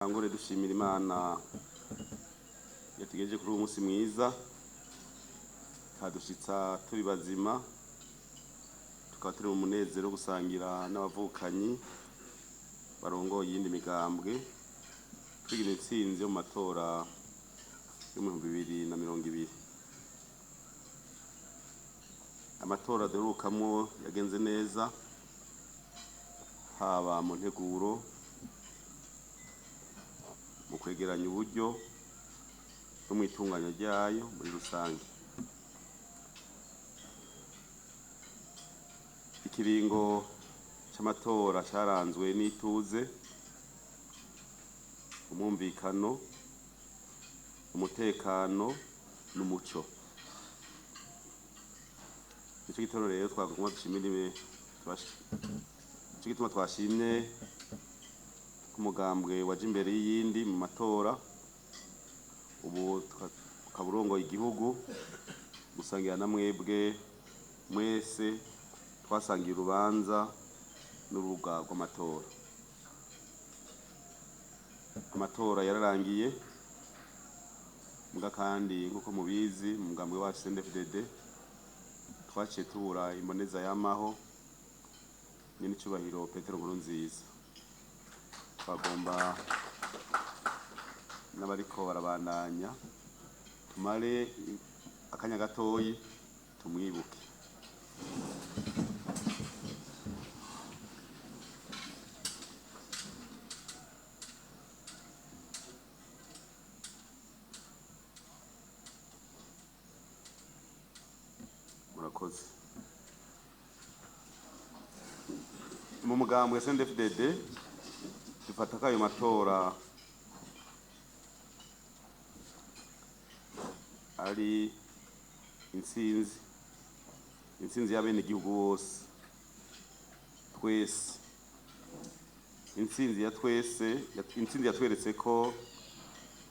Angore dushimira Imana yatugejeje kuri uyu munsi mwiza kadushitsa turi bazima tukaba turi mu munezero wo gusangira n'abavukanyi barongoye iyindi migambwe twigira intsinzi yo mu matora yo mu 2020. Amatora duherukamwo yagenze neza haba mu nteguro, mu kwegeranya uburyo no mu itunganya ryayo muri rusange. Ikiringo c'amatora caranzwe n'ituze, umwumvikano, umutekano n'umuco. Nico gitoro rero twagomba dushimire nico gituma twashimye umugambwe waje imbere y'iyindi mu matora, ubu tukaburongoye igihugu gusangira na mwebwe mwese twasangiye urubanza n'urubuga rw'amatora. Amatora yararangiye muga kandi nkuko mubizi mu mugambwe wacu Cndd-Fdd twaciye tubura imboneza y'amaho n'icyubahiro Petero Nkurunziza. Bagomba n'abariko barabandanya tumare akanya gatoyi tumwibuke. Murakoze. Mu mugambwe Cndd-Fdd dufata ko ayo matora ari intsinzi y'abene igihugu bose, twese, intsinzi yatweretse ko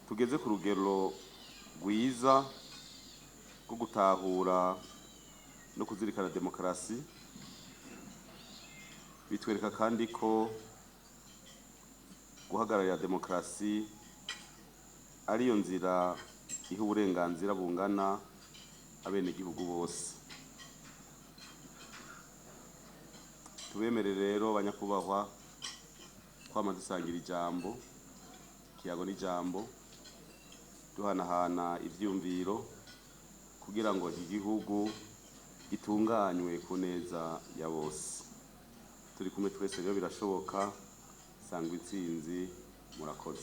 tugeze ku rugero rwiza rwo gutahura no kuzirikana demokarasi. Bitwereka kandi ko guhagararira demokarasi ariyo nzira iha uburenganzira bungana abene igihugu bose. Tubemere rero banyakubahwa kwama dusangira ijambo, ikiyago n'ijambo, duhanahana ivyumviro kugira ngo iki gihugu gitunganywe ku neza ya bose. Turi kumwe twese rero birashoboka. Sangwa intsinzi. Murakoze.